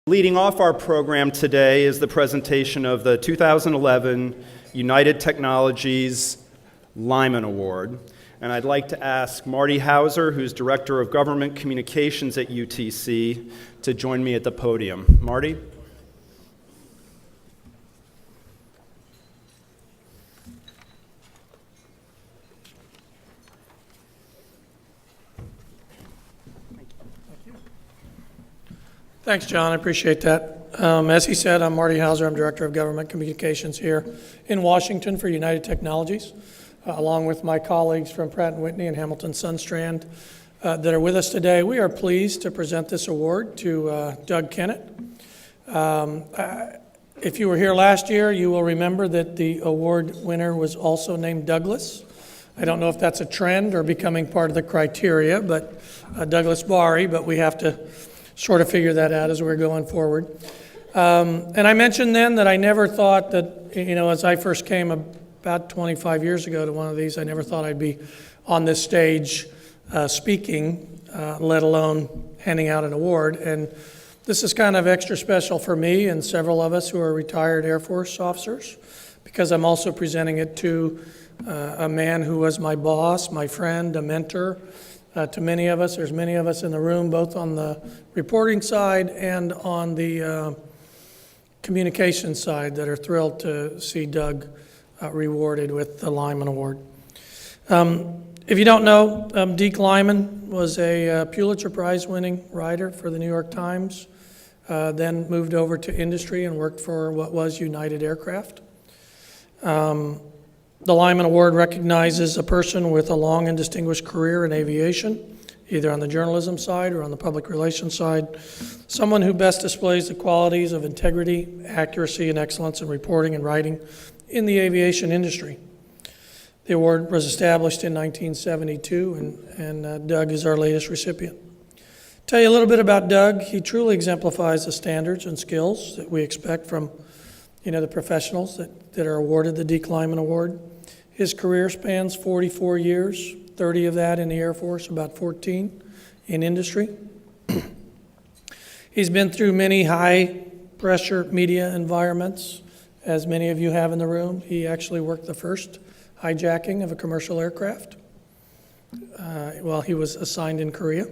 Leading off our program today is the presentation of the 2011 United Technologies Lyman Award. And I'd like to ask Marty Hauser, who's Director of Government Communications at UTC, to join me at the podium. Marty? Thanks, John. I appreciate that. As he said, I'm Marty Hauser. I'm Director of Government Communications here in Washington for United Technologies, along with my colleagues from Pratt & Whitney and Hamilton Sundstrand that are with us today. We are pleased to present this award to Doug Kennett. If you were here last year, you will remember that the award winner was also named Douglas. I don't know if that's a trend or becoming part of the criteria, but Douglas Bari, but we have to sort of figure that out as we're going forward. And I mentioned then that I never thought that, as I first came about 25 years ago to one of these, I never thought I'd be on this stage speaking, let alone handing out an award. And this is kind of extra special for me and several of us who are retired Air Force officers, because I'm also presenting it to a man who was my boss, my friend, a mentor, to many of us. There's many of us in the room, both on the reporting side and on the communication side, that are thrilled to see Doug rewarded with the Lyman Award. If you don't know, Deke Lyman was a Pulitzer Prize-winning writer for the New York Times, then moved over to industry and worked for what was United Aircraft. The Lyman Award recognizes a person with a long and distinguished career in aviation, either on the journalism side or on the public relations side, someone who best displays the qualities of integrity, accuracy, and excellence in reporting and writing in the aviation industry. The award was established in 1972, and Doug is our latest recipient. Tell you a little bit about Doug. He truly exemplifies the standards and skills that we expect from the professionals that are awarded the Deke Lyman Award. His career spans 44 years, 30 of that in the Air Force, about 14 in industry. He's been through many high-pressure media environments, as many of you have in the room. He actually worked the first hijacking of a commercial aircraft while he was assigned in Korea.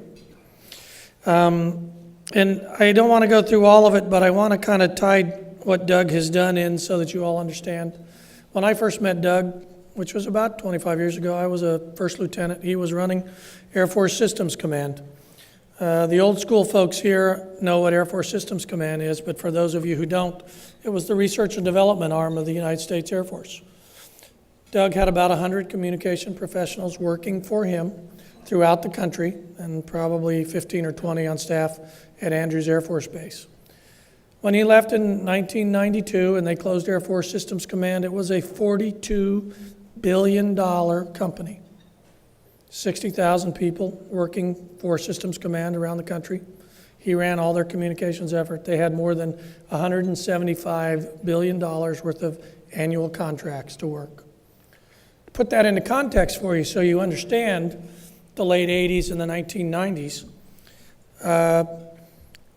And I don't want to go through all of it, but I want to kind of tie what Doug has done in so that you all understand. When I first met Doug, which was about 25 years ago, I was a first lieutenant. He was running Air Force Systems Command. The old school folks here know what Air Force Systems Command is, but for those of you who don't, it was the research and development arm of the United States Air Force. Doug had about 100 communication professionals working for him throughout the country, and probably 15 or 20 on staff at Andrews Air Force Base. When he left in 1992 and they closed Air Force Systems Command, it was a $42 billion company. 60,000 people working for Systems Command around the country. He ran all their communications effort. They had more than $175 billion worth of annual contracts to work. Put that into context for you so you understand the late 80s and the 1990s.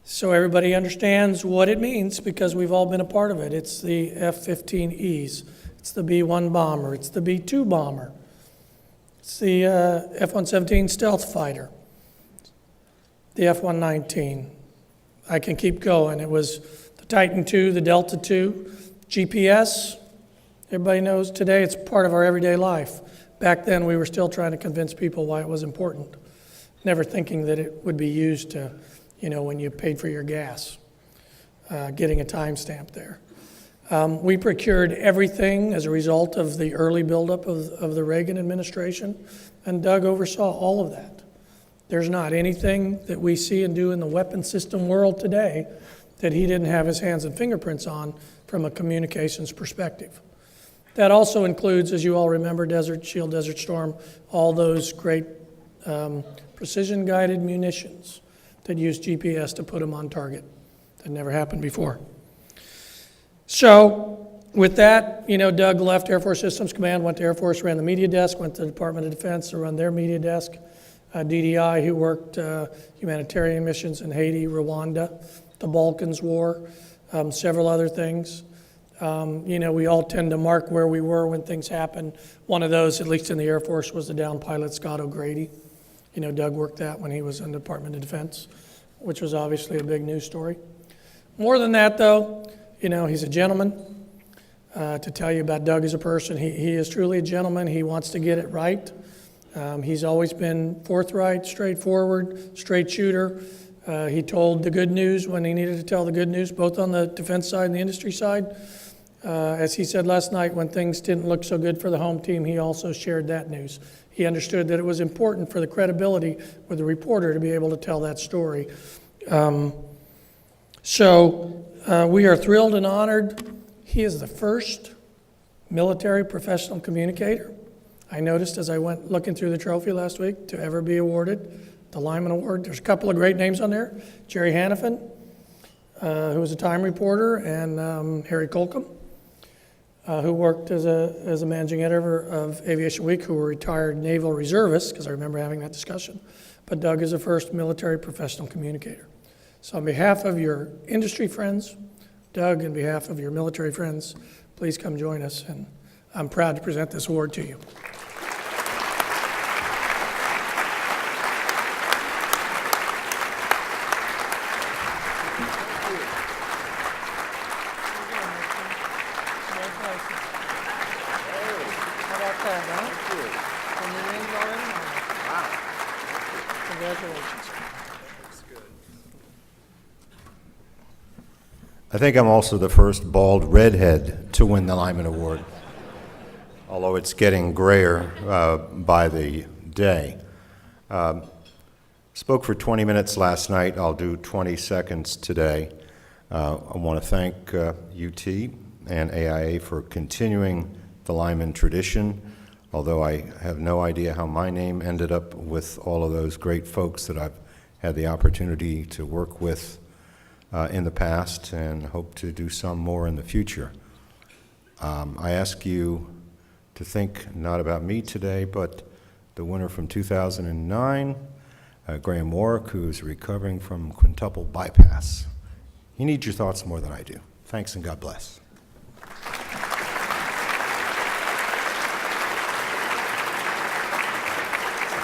So everybody understands what it means, because we've all been a part of it. It's the F-15Es. It's the B-1 bomber. It's the B-2 bomber. It's the F-117 stealth fighter. The F-119. I can keep going. It was the Titan II, the Delta II, GPS. Everybody knows today it's part of our everyday life. Back then we were still trying to convince people why it was important, never thinking that it would be used to when you paid for your gas, getting a timestamp there. We procured everything as a result of the early buildup of the Reagan administration, and Doug oversaw all of that. There's not anything that we see and do in the weapon system world today that he didn't have his hands and fingerprints on from a communications perspective. That also includes, as you all remember, Desert Shield, Desert Storm, all those great precision-guided munitions that use GPS to put them on target. That never happened before. So with that, Doug left Air Force Systems Command, went to Air Force, ran the media desk, went to the Department of Defense to run their media desk. DDI, who worked humanitarian missions in Haiti, Rwanda, the Balkans War, several other things. We all tend to mark where we were when things happened. One of those, at least in the Air Force, was the downed pilot Scott O'Grady. Doug worked that when he was in the Department of Defense, which was obviously a big news story. More than that, though, he's a gentleman. To tell you about Doug as a person, he is truly a gentleman. He wants to get it right. He's always been forthright, straightforward, straight shooter. He told the good news when he needed to tell the good news, both on the defense side and the industry side. As he said last night, when things didn't look so good for the home team, he also shared that news. He understood that it was important for the credibility with the reporter to be able to tell that story. So we are thrilled and honored. He is the first military professional communicator, I noticed as I went looking through the trophy last week, to ever be awarded the Lyman Award. There's a couple of great names on there. Jerry Hannafin, who was a Time reporter, and Harry Colcom, who worked as a managing editor of Aviation Week, who were retired naval reservists, because I remember having that discussion. But Doug is the first military professional communicator. So on behalf of your industry friends, Doug, on behalf of your military friends, please come join us, and I'm proud to present this award to you. I think I'm also the first bald redhead to win the Lyman Award, although it's getting grayer by the day. Spoke for 20 minutes last night. I'll do 20 seconds today. I want to thank UT and AIA for continuing the Lyman tradition, although I have no idea how my name ended up with all of those great folks that I've had the opportunity to work with in the past, and hope to do some more in the future. I ask you to think not about me today, but the winner from 2009, Graham Warwick, who is recovering from quintuple bypass. He needs your thoughts more than I do. Thanks, and God bless.